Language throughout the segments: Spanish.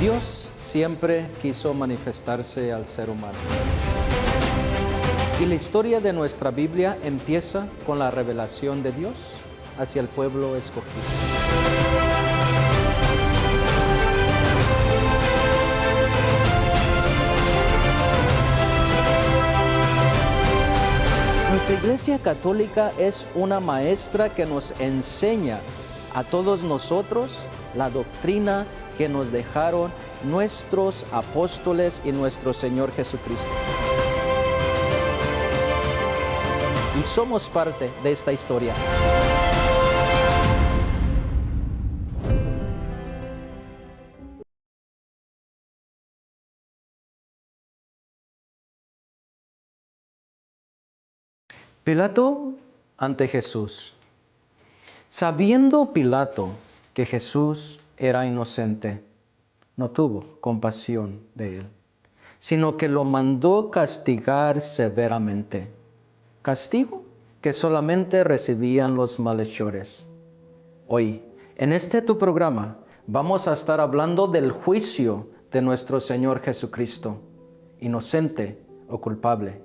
Dios siempre quiso manifestarse al ser humano. Y la historia de nuestra Biblia empieza con la revelación de Dios hacia el pueblo escogido. Nuestra Iglesia Católica es una maestra que nos enseña a todos nosotros la doctrina que nos dejaron nuestros apóstoles y nuestro Señor Jesucristo. Y somos parte de esta historia. Pilato ante Jesús. Sabiendo Pilato que Jesús era inocente, no tuvo compasión de él, sino que lo mandó castigar severamente. Castigo que solamente recibían los malhechores. Hoy, en este tu programa, vamos a estar hablando del juicio de nuestro Señor Jesucristo, inocente o culpable.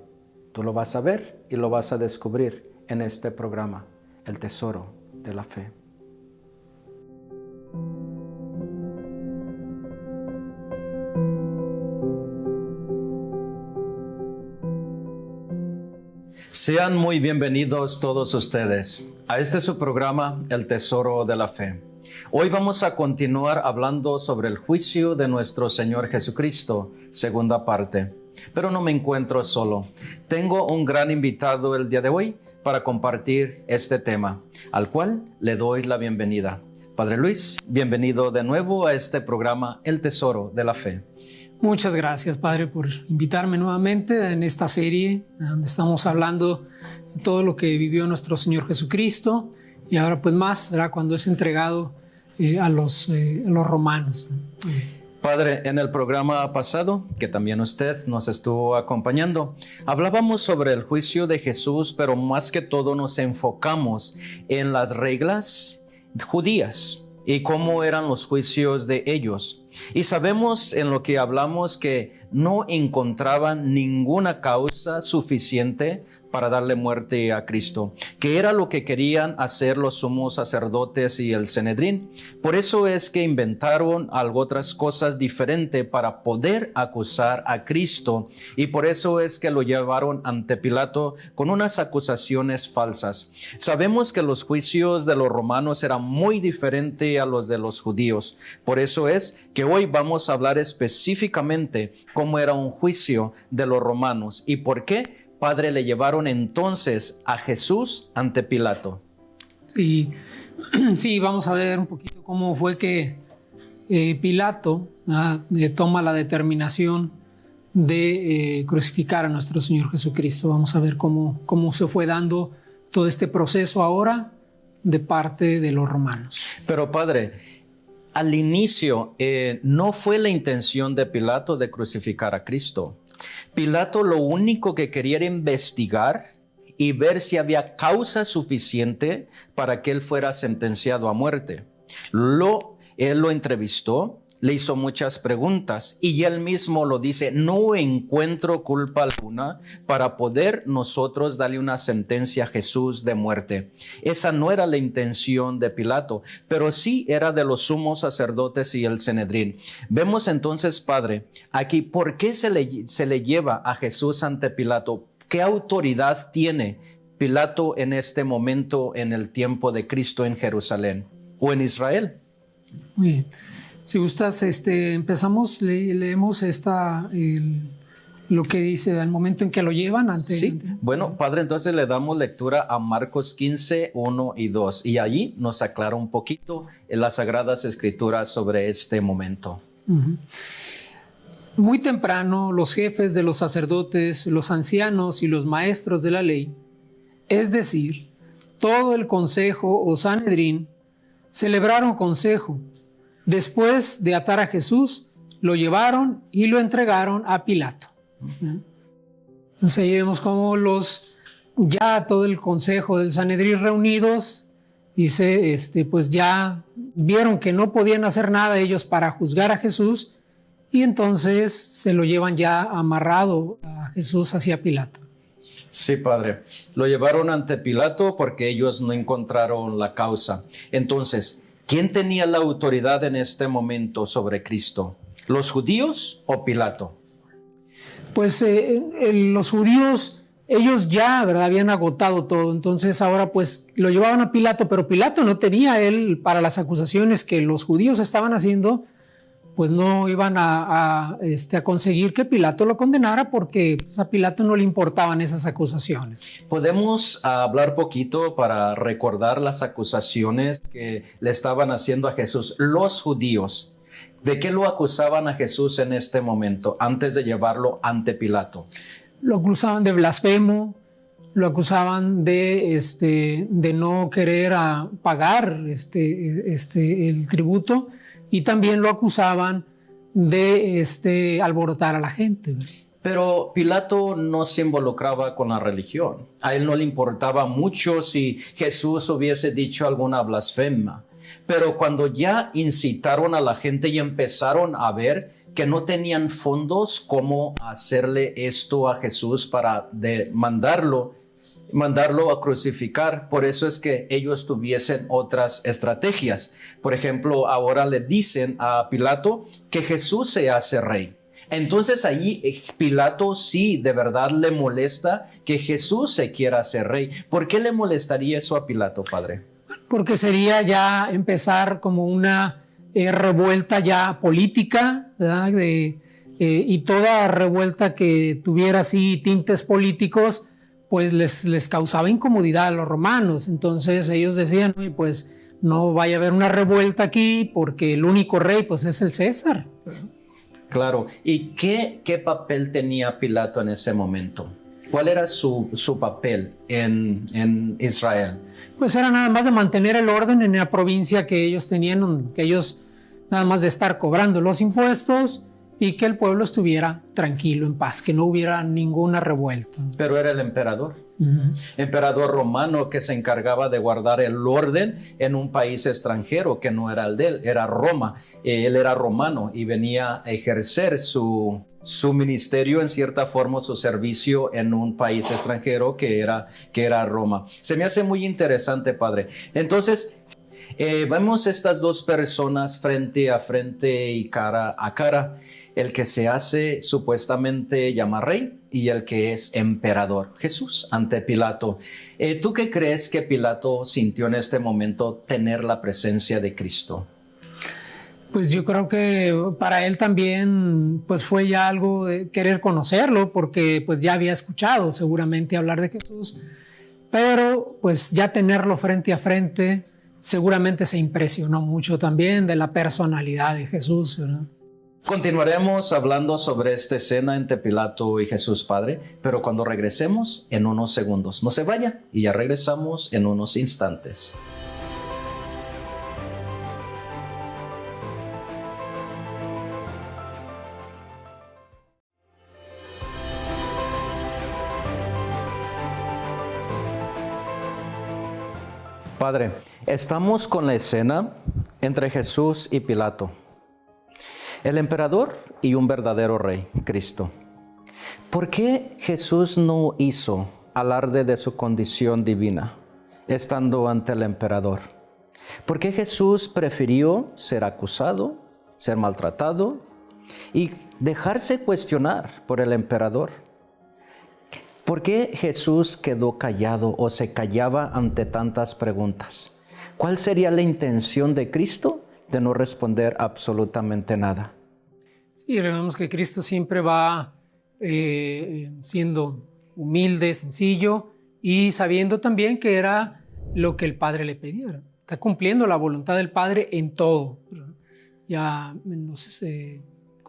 Tú lo vas a ver y lo vas a descubrir en este programa, El Tesoro de la Fe. Sean muy bienvenidos todos ustedes a este su programa, El Tesoro de la Fe. Hoy vamos a continuar hablando sobre el juicio de nuestro Señor Jesucristo, segunda parte. Pero no me encuentro solo. Tengo un gran invitado el día de hoy para compartir este tema, al cual le doy la bienvenida. Padre Luis, bienvenido de nuevo a este programa, El Tesoro de la Fe. Muchas gracias, Padre, por invitarme nuevamente en esta serie donde estamos hablando de todo lo que vivió nuestro Señor Jesucristo y ahora pues más, ¿verdad?, cuando es entregado a los romanos. Padre, en el programa pasado, que también usted nos estuvo acompañando, hablábamos sobre el juicio de Jesús, pero más que todo nos enfocamos en las reglas judías y cómo eran los juicios de ellos. Y sabemos en lo que hablamos que no encontraban ninguna causa suficiente para darle muerte a Cristo, que era lo que querían hacer los sumos sacerdotes y el Sanedrín. Por eso es que inventaron algo otras cosas diferentes para poder acusar a Cristo, y por eso es que lo llevaron ante Pilato con unas acusaciones falsas. Sabemos que los juicios de los romanos eran muy diferentes a los de los judíos. Por eso es que hoy vamos a hablar específicamente cómo era un juicio de los romanos y por qué, Padre, le llevaron entonces a Jesús ante Pilato. Sí, vamos a ver un poquito cómo fue que Pilato toma la determinación de crucificar a nuestro Señor Jesucristo. Vamos a ver cómo se fue dando todo este proceso ahora de parte de los romanos. Pero, Padre, al inicio no fue la intención de Pilato de crucificar a Cristo. Pilato lo único que quería era investigar y ver si había causa suficiente para que él fuera sentenciado a muerte. Él lo entrevistó, le hizo muchas preguntas y él mismo lo dice: no encuentro culpa alguna para poder nosotros darle una sentencia a Jesús de muerte. Esa no era la intención de Pilato, pero sí era de los sumos sacerdotes y el Sanedrín. Vemos entonces, Padre, aquí, ¿por qué se le lleva a Jesús ante Pilato? ¿Qué autoridad tiene Pilato en este momento, en el tiempo de Cristo en Jerusalén o en Israel? Muy bien. Si gustas, empezamos, leemos lo que dice al momento en que lo llevan. Bueno, Padre, entonces le damos lectura a Marcos 15, 1 y 2. Y allí nos aclara un poquito en las Sagradas Escrituras sobre este momento. Uh-huh. Muy temprano, los jefes de los sacerdotes, los ancianos y los maestros de la ley, es decir, todo el consejo o Sanedrín, celebraron consejo. Después de atar a Jesús, lo llevaron y lo entregaron a Pilato. Entonces ahí vemos cómo ya todo el consejo del Sanedrín reunidos, dice, pues ya vieron que no podían hacer nada ellos para juzgar a Jesús, y entonces se lo llevan ya amarrado a Jesús hacia Pilato. Sí, padre. Lo llevaron ante Pilato porque ellos no encontraron la causa. Entonces, ¿quién tenía la autoridad en este momento sobre Cristo? ¿Los judíos o Pilato? Pues los judíos, ellos ya, ¿verdad?, habían agotado todo. Entonces ahora pues lo llevaban a Pilato, pero Pilato no tenía él para las acusaciones que los judíos estaban haciendo, pues no iban a conseguir que Pilato lo condenara porque pues, a Pilato no le importaban esas acusaciones. ¿Podemos hablar poquito para recordar las acusaciones que le estaban haciendo a Jesús los judíos? ¿De qué lo acusaban a Jesús en este momento, antes de llevarlo ante Pilato? Lo acusaban de blasfemo, lo acusaban de no querer pagar el tributo, y también lo acusaban de alborotar a la gente. Pero Pilato no se involucraba con la religión. A él no le importaba mucho si Jesús hubiese dicho alguna blasfema. Pero cuando ya incitaron a la gente y empezaron a ver que no tenían fondos cómo hacerle esto a Jesús para mandarlo a crucificar, por eso es que ellos tuviesen otras estrategias. Por ejemplo, ahora le dicen a Pilato que Jesús se hace rey. Entonces ahí Pilato sí de verdad le molesta que Jesús se quiera hacer rey. ¿Por qué le molestaría eso a Pilato, padre? Porque sería ya empezar como una revuelta ya política, ¿verdad? Y toda revuelta que tuviera así tintes políticos, pues les causaba incomodidad a los romanos. Entonces ellos decían, pues no vaya a haber una revuelta aquí porque el único rey pues es el César. Claro. ¿Y qué papel tenía Pilato en ese momento? ¿Cuál era su papel en Israel? Pues era nada más de mantener el orden en la provincia que ellos tenían, que ellos nada más de estar cobrando los impuestos y que el pueblo estuviera tranquilo, en paz, que no hubiera ninguna revuelta. Pero era el emperador, emperador romano, que se encargaba de guardar el orden en un país extranjero que no era el de él, era Roma. Él era romano y venía a ejercer su ministerio, en cierta forma, su servicio en un país extranjero que era Roma. Se me hace muy interesante, padre. Entonces, vemos estas dos personas frente a frente y cara a cara. El que se hace supuestamente llamar rey y el que es emperador, Jesús, ante Pilato. ¿Tú qué crees que Pilato sintió en este momento tener la presencia de Cristo? Pues yo creo que para él también pues fue ya algo de querer conocerlo, porque pues ya había escuchado seguramente hablar de Jesús, pero pues ya tenerlo frente a frente seguramente se impresionó mucho también de la personalidad de Jesús, ¿verdad? Continuaremos hablando sobre esta escena entre Pilato y Jesús, Padre, pero cuando regresemos en unos segundos. No se vaya y ya regresamos en unos instantes. Padre, estamos con la escena entre Jesús y Pilato, el emperador y un verdadero rey, Cristo. ¿Por qué Jesús no hizo alarde de su condición divina, estando ante el emperador? ¿Por qué Jesús prefirió ser acusado, ser maltratado y dejarse cuestionar por el emperador? ¿Por qué Jesús quedó callado o se callaba ante tantas preguntas? ¿Cuál sería la intención de Cristo de no responder absolutamente nada? Sí, vemos que Cristo siempre va siendo humilde, sencillo y sabiendo también que era lo que el Padre le pedía. Está cumpliendo la voluntad del Padre en todo. Ya en los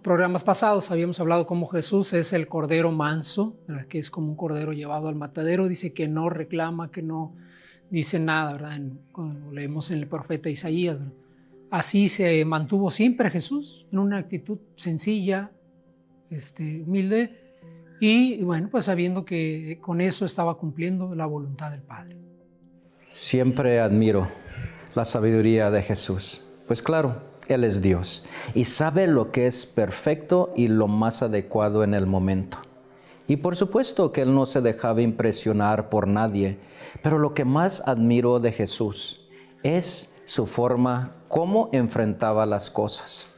programas pasados habíamos hablado cómo Jesús es el cordero manso, ¿verdad? Que es como un cordero llevado al matadero. Dice que no reclama, que no dice nada, ¿verdad? Cuando leemos en el profeta Isaías, ¿verdad? Así se mantuvo siempre Jesús, en una actitud sencilla, humilde, y bueno, pues sabiendo que con eso estaba cumpliendo la voluntad del Padre. Siempre admiro la sabiduría de Jesús. Pues claro, Él es Dios y sabe lo que es perfecto y lo más adecuado en el momento. Y por supuesto que Él no se dejaba impresionar por nadie, pero lo que más admiro de Jesús es su forma, cómo enfrentaba las cosas.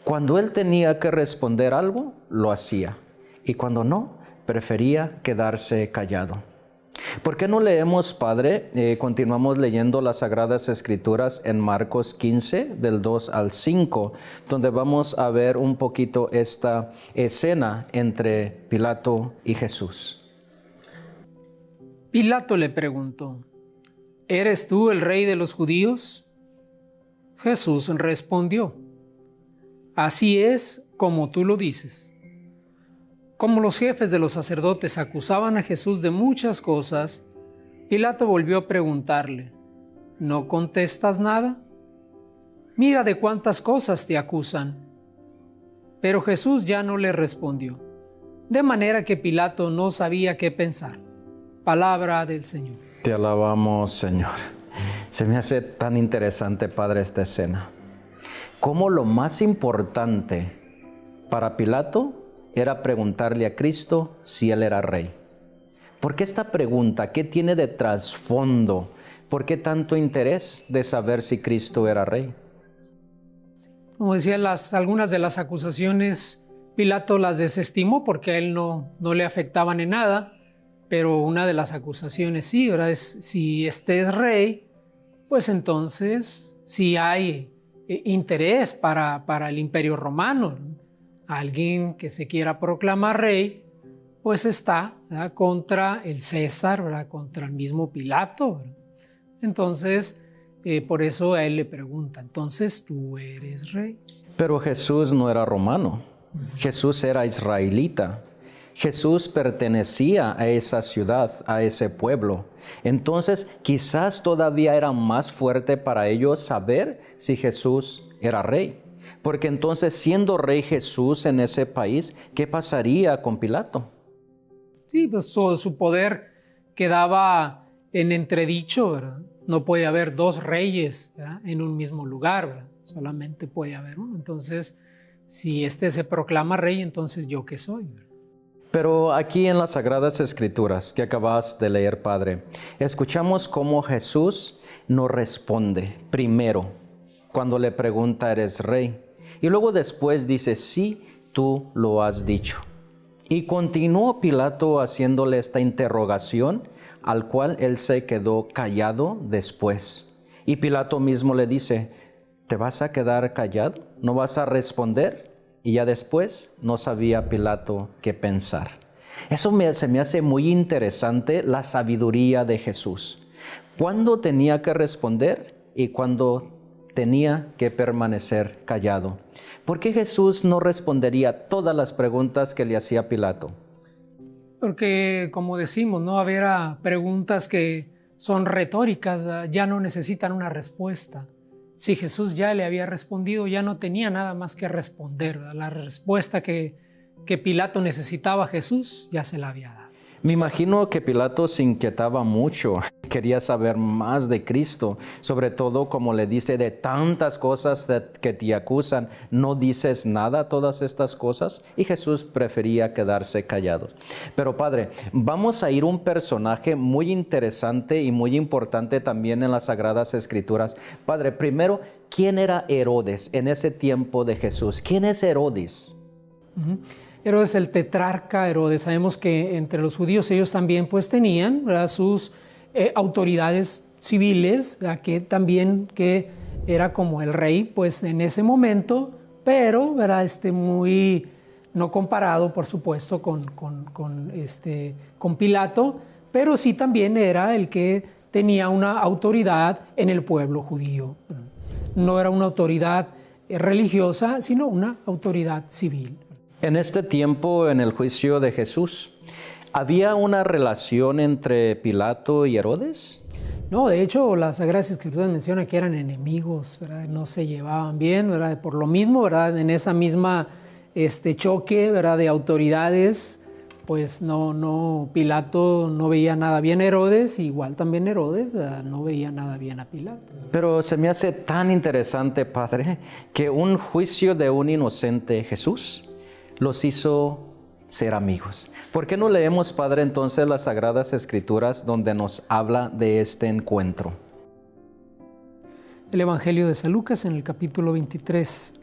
Cuando Él tenía que responder algo, lo hacía, y cuando no, prefería quedarse callado. ¿Por qué no leemos, Padre? Continuamos leyendo las Sagradas Escrituras en Marcos 15, del 2 al 5, donde vamos a ver un poquito esta escena entre Pilato y Jesús. Pilato le preguntó: ¿Eres tú el rey de los judíos? Jesús respondió: Así es como tú lo dices. Como los jefes de los sacerdotes acusaban a Jesús de muchas cosas, Pilato volvió a preguntarle: ¿No contestas nada? Mira de cuántas cosas te acusan. Pero Jesús ya no le respondió, de manera que Pilato no sabía qué pensar. Palabra del Señor. Te alabamos, Señor. Se me hace tan interesante, Padre, esta escena. Cómo lo más importante para Pilato era preguntarle a Cristo si Él era rey. ¿Por qué esta pregunta? ¿Qué tiene de trasfondo? ¿Por qué tanto interés de saber si Cristo era rey? Como decía, algunas de las acusaciones Pilato las desestimó porque a él no le afectaban en nada, pero una de las acusaciones sí, ¿verdad? Es si este es rey, pues entonces sí hay interés para el Imperio Romano. Alguien que se quiera proclamar rey, pues está, ¿verdad?, contra el César, ¿verdad?, contra el mismo Pilato, ¿verdad? Entonces, por eso a él le pregunta: ¿entonces tú eres rey? Pero Jesús no era romano. Jesús era israelita. Jesús pertenecía a esa ciudad, a ese pueblo. Entonces, quizás todavía era más fuerte para ellos saber si Jesús era rey. Porque entonces, siendo rey Jesús en ese país, ¿qué pasaría con Pilato? Sí, pues su poder quedaba en entredicho, ¿verdad? No puede haber dos reyes, ¿verdad?, en un mismo lugar, ¿verdad? Solamente puede haber uno. Entonces, si este se proclama rey, entonces ¿yo qué soy?, ¿verdad? Pero aquí en las Sagradas Escrituras que acabas de leer, Padre, escuchamos cómo Jesús nos responde primero cuando le pregunta: ¿eres rey? Y luego después dice: sí, tú lo has dicho. Y continuó Pilato haciéndole esta interrogación, al cual él se quedó callado después. Y Pilato mismo le dice: ¿te vas a quedar callado? ¿No vas a responder? Y ya después no sabía Pilato qué pensar. Eso se me hace muy interesante, la sabiduría de Jesús. ¿Cuándo tenía que responder y cuándo tenía que permanecer callado? ¿Por qué Jesús no respondería todas las preguntas que le hacía Pilato? Porque, como decimos, ¿no?, habrá preguntas que son retóricas, ya no necesitan una respuesta. Si Jesús ya le había respondido, ya no tenía nada más que responder, ¿verdad? La respuesta que Pilato necesitaba a Jesús ya se la había dado. Me imagino que Pilato se inquietaba mucho, quería saber más de Cristo, sobre todo como le dice: de tantas cosas que te acusan, ¿no dices nada a todas estas cosas? Y Jesús prefería quedarse callado. Pero Padre, vamos a ir a un personaje muy interesante y muy importante también en las Sagradas Escrituras. Padre, primero, ¿quién era Herodes en ese tiempo de Jesús? ¿Quién es Herodes? Herodes, el tetrarca Herodes. Sabemos que entre los judíos ellos también pues tenían, ¿verdad?, sus autoridades civiles, ¿verdad?, que era como el rey pues en ese momento, pero, ¿verdad?, muy no comparado por supuesto con Pilato, pero sí también era el que tenía una autoridad en el pueblo judío. No era una autoridad religiosa, sino una autoridad civil. En este tiempo, en el juicio de Jesús, ¿había una relación entre Pilato y Herodes? No, de hecho, las Sagradas Escrituras mencionan que eran enemigos, ¿verdad? No se llevaban bien, ¿verdad? Por lo mismo, ¿verdad?, en esa misma choque, ¿verdad?, de autoridades, pues no, Pilato no veía nada bien a Herodes, igual también Herodes no veía nada bien a Pilato. Pero se me hace tan interesante, Padre, que un juicio de un inocente Jesús los hizo ser amigos. ¿Por qué no leemos, Padre, entonces las Sagradas Escrituras donde nos habla de este encuentro? El Evangelio de San Lucas en el capítulo 23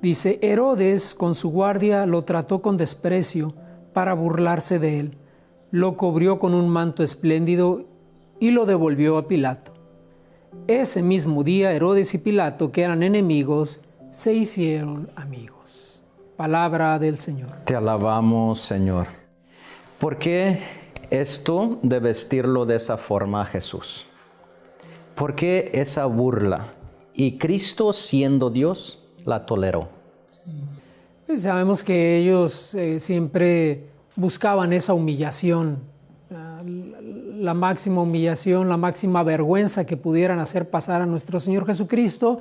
dice: Herodes con su guardia lo trató con desprecio para burlarse de él. Lo cubrió con un manto espléndido y lo devolvió a Pilato. Ese mismo día Herodes y Pilato, que eran enemigos, se hicieron amigos. Palabra del Señor. Te alabamos, Señor. ¿Por qué esto de vestirlo de esa forma a Jesús? ¿Por qué esa burla? Y Cristo, siendo Dios, la toleró. Pues sabemos que ellos siempre buscaban esa humillación, la máxima humillación, la máxima vergüenza que pudieran hacer pasar a nuestro Señor Jesucristo,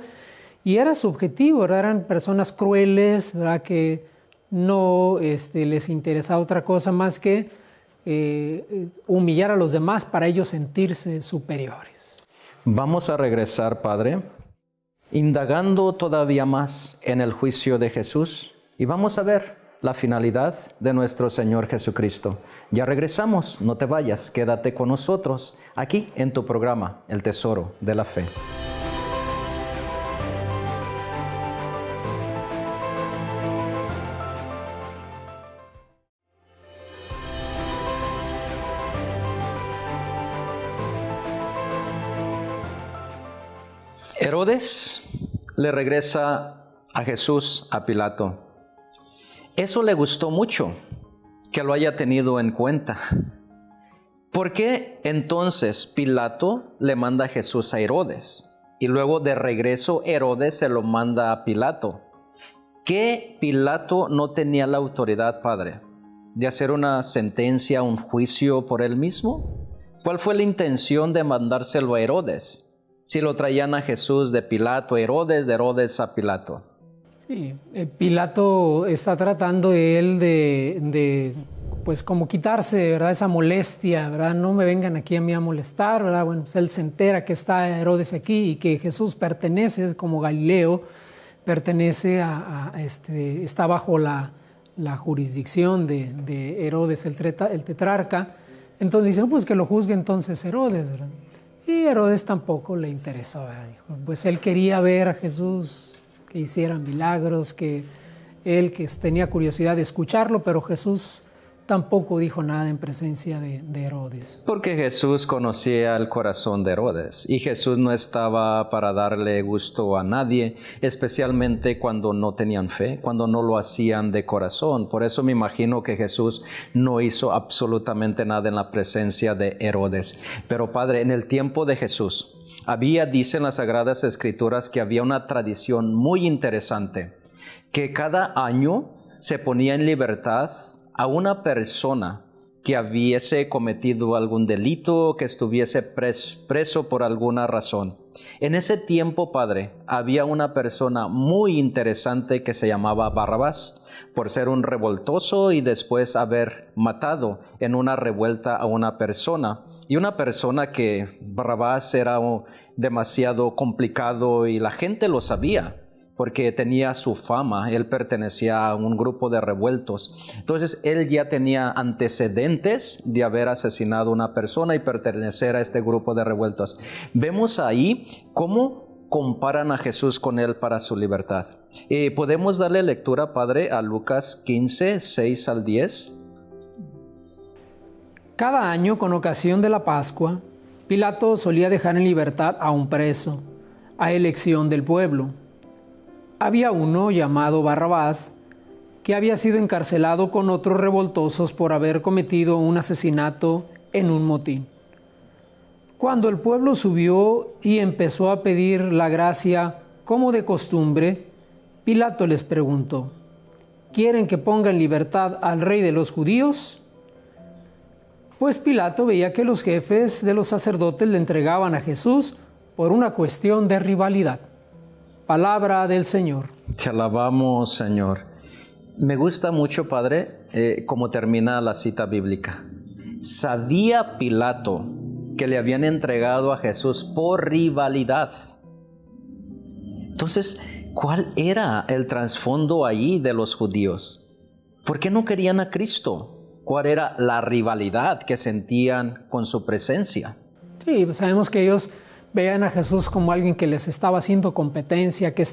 y era su objetivo, ¿verdad? Eran personas crueles, ¿verdad? Que no les interesaba otra cosa más que humillar a los demás para ellos sentirse superiores. Vamos a regresar, Padre, indagando todavía más en el juicio de Jesús, y vamos a ver la finalidad de nuestro Señor Jesucristo. Ya regresamos, no te vayas, quédate con nosotros aquí en tu programa, El Tesoro de la Fe. Herodes le regresa a Jesús a Pilato. Eso le gustó mucho, que lo haya tenido en cuenta. ¿Por qué entonces Pilato le manda a Jesús a Herodes? Y luego de regreso Herodes se lo manda a Pilato. ¿Qué Pilato no tenía la autoridad, Padre, de hacer una sentencia, un juicio por él mismo? ¿Cuál fue la intención de mandárselo a Herodes? Si lo traían a Jesús de Pilato a Herodes, de Herodes a Pilato. Sí, Pilato está tratando él de pues como quitarse, ¿verdad? Esa molestia, ¿verdad? No me vengan aquí a mí a molestar, ¿verdad? Bueno, pues él se entera que está Herodes aquí y que Jesús pertenece, como Galileo, pertenece está bajo la jurisdicción de Herodes, el tetrarca. Entonces dice, pues que lo juzgue entonces Herodes, ¿verdad? Y Herodes tampoco le interesó, ¿verdad? Dijo, pues él quería ver a Jesús que hiciera milagros, que tenía curiosidad de escucharlo, pero Jesús tampoco dijo nada en presencia de Herodes. Porque Jesús conocía el corazón de Herodes y Jesús no estaba para darle gusto a nadie, especialmente cuando no tenían fe, cuando no lo hacían de corazón. Por eso me imagino que Jesús no hizo absolutamente nada en la presencia de Herodes. Pero Padre, en el tiempo de Jesús, dicen las Sagradas Escrituras que había una tradición muy interesante, que cada año se ponía en libertad a una persona que hubiese cometido algún delito, que estuviese preso por alguna razón. En ese tiempo, Padre, había una persona muy interesante que se llamaba Barrabás, por ser un revoltoso y después haber matado en una revuelta a una persona. Y una persona que Barrabás era demasiado complicado y la gente lo sabía porque tenía su fama, él pertenecía a un grupo de revueltos. Entonces él ya tenía antecedentes de haber asesinado a una persona y pertenecer a este grupo de revueltos. Vemos ahí cómo comparan a Jesús con él para su libertad. ¿Podemos darle lectura, Padre, a Lucas 15, 6 al 10? Cada año, con ocasión de la Pascua, Pilato solía dejar en libertad a un preso, a elección del pueblo. Había uno llamado Barrabás, que había sido encarcelado con otros revoltosos por haber cometido un asesinato en un motín. Cuando el pueblo subió y empezó a pedir la gracia como de costumbre, Pilato les preguntó, ¿quieren que ponga en libertad al rey de los judíos? Pues Pilato veía que los jefes de los sacerdotes le entregaban a Jesús por una cuestión de rivalidad. Palabra del Señor. Te alabamos, Señor. Me gusta mucho, Padre, cómo termina la cita bíblica. Sabía Pilato que le habían entregado a Jesús por rivalidad. Entonces, ¿cuál era el trasfondo ahí de los judíos? ¿Por qué no querían a Cristo? ¿Cuál era la rivalidad que sentían con su presencia? Sí, pues sabemos que ellos veían a Jesús como alguien que les estaba haciendo competencia, que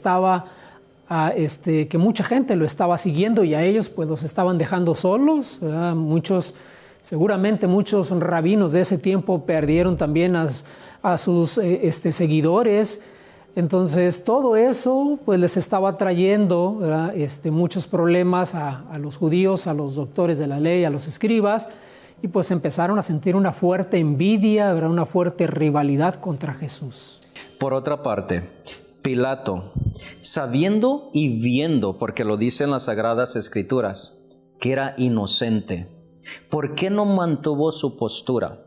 que mucha gente lo estaba siguiendo y a ellos pues los estaban dejando solos, ¿verdad? Seguramente muchos rabinos de ese tiempo perdieron también a sus seguidores. Entonces todo eso pues les estaba trayendo, ¿verdad? Muchos problemas a los judíos, a los doctores de la ley, a los escribas, y pues empezaron a sentir una fuerte envidia, ¿verdad? Una fuerte rivalidad contra Jesús. Por otra parte, Pilato, sabiendo y viendo, porque lo dicen las Sagradas Escrituras, que era inocente, ¿por qué no mantuvo su postura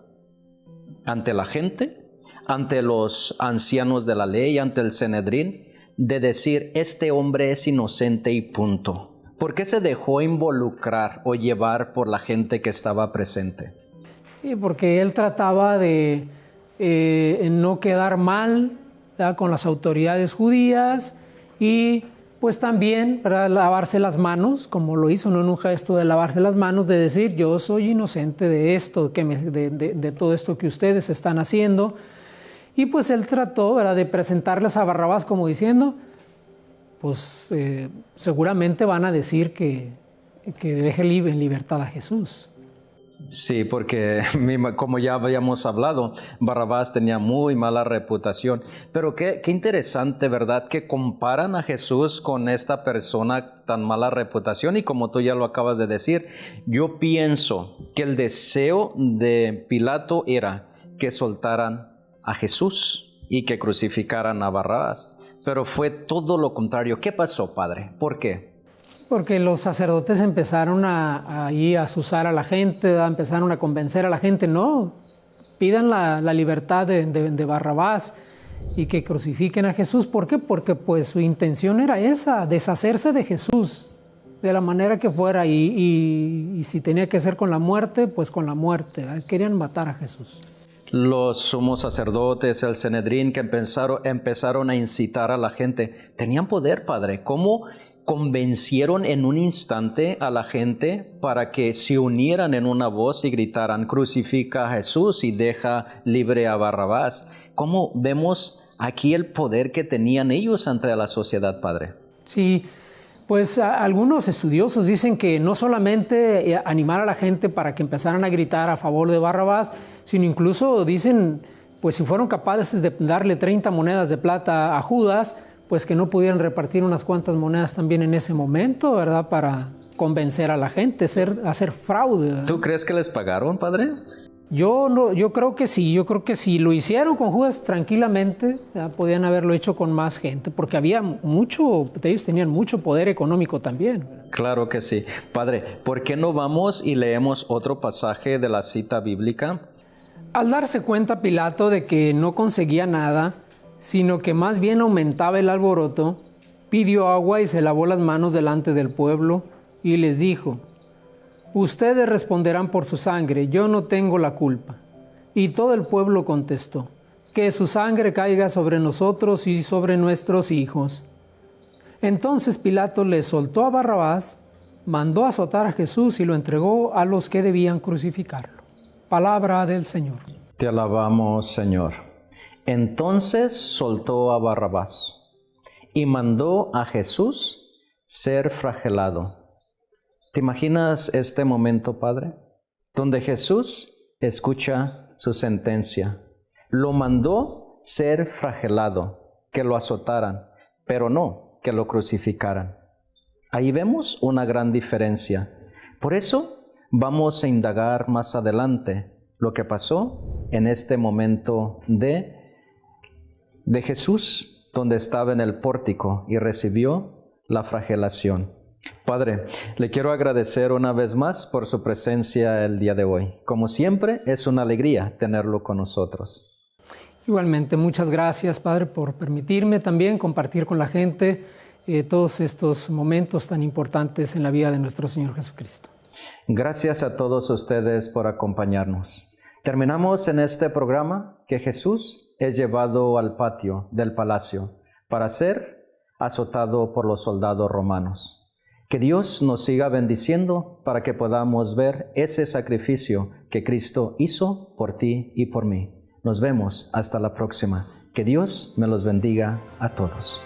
ante la gente, ante los ancianos de la ley, ante el Sanedrín, de decir, este hombre es inocente y punto? ¿Por qué se dejó involucrar o llevar por la gente que estaba presente? Sí, porque él trataba de no quedar mal, ¿verdad?, con las autoridades judías y pues también para lavarse las manos, como lo hizo, ¿no?, en un gesto de lavarse las manos, de decir yo soy inocente de esto, de todo esto que ustedes están haciendo. Y pues él trató, ¿verdad?, de presentarles a Barrabás como diciendo, pues seguramente van a decir que deje en libertad a Jesús. Sí, porque como ya habíamos hablado, Barrabás tenía muy mala reputación. Pero qué interesante, ¿verdad?, que comparan a Jesús con esta persona tan mala reputación. Y como tú ya lo acabas de decir, yo pienso que el deseo de Pilato era que soltaran a Jesús y que crucificaran a Barrabás. Pero fue todo lo contrario. ¿Qué pasó, Padre? ¿Por qué? Porque los sacerdotes empezaron a azuzar a la gente, empezaron a convencer a la gente, no, pidan la libertad de Barrabás y que crucifiquen a Jesús. ¿Por qué? Porque pues su intención era esa, deshacerse de Jesús de la manera que fuera y si tenía que ser con la muerte, pues con la muerte. Querían matar a Jesús. Los sumos sacerdotes, el Sanedrín, que empezaron a incitar a la gente, tenían poder, Padre. ¿Cómo convencieron en un instante a la gente para que se unieran en una voz y gritaran, crucifica a Jesús y deja libre a Barrabás? ¿Cómo vemos aquí el poder que tenían ellos ante la sociedad, Padre? Sí, pues algunos estudiosos dicen que no solamente animar a la gente para que empezaran a gritar a favor de Barrabás, sino incluso dicen, pues si fueron capaces de darle 30 monedas de plata a Judas, pues que no pudieran repartir unas cuantas monedas también en ese momento, ¿verdad?, para convencer a la gente, hacer fraude, ¿verdad? ¿Tú crees que les pagaron, Padre? Yo creo que sí, lo hicieron con Judas tranquilamente, ¿verdad?, podían haberlo hecho con más gente, porque ellos tenían mucho poder económico también, ¿verdad? Claro que sí. Padre, ¿por qué no vamos y leemos otro pasaje de la cita bíblica? Al darse cuenta Pilato de que no conseguía nada, sino que más bien aumentaba el alboroto, pidió agua y se lavó las manos delante del pueblo y les dijo, ustedes responderán por su sangre, yo no tengo la culpa. Y todo el pueblo contestó, que su sangre caiga sobre nosotros y sobre nuestros hijos. Entonces Pilato le soltó a Barrabás, mandó azotar a Jesús y lo entregó a los que debían crucificarlo. Palabra del Señor. Te alabamos, Señor. Entonces soltó a Barrabás y mandó a Jesús ser flagelado. ¿Te imaginas este momento, Padre? Donde Jesús escucha su sentencia. Lo mandó ser flagelado, que lo azotaran, pero no que lo crucificaran. Ahí vemos una gran diferencia. Por eso vamos a indagar más adelante lo que pasó en este momento de Jesús, donde estaba en el pórtico y recibió la flagelación. Padre, le quiero agradecer una vez más por su presencia el día de hoy. Como siempre, es una alegría tenerlo con nosotros. Igualmente, muchas gracias, Padre, por permitirme también compartir con la gente todos estos momentos tan importantes en la vida de nuestro Señor Jesucristo. Gracias a todos ustedes por acompañarnos. Terminamos en este programa que Jesús es llevado al patio del palacio para ser azotado por los soldados romanos. Que Dios nos siga bendiciendo para que podamos ver ese sacrificio que Cristo hizo por ti y por mí. Nos vemos hasta la próxima. Que Dios me los bendiga a todos.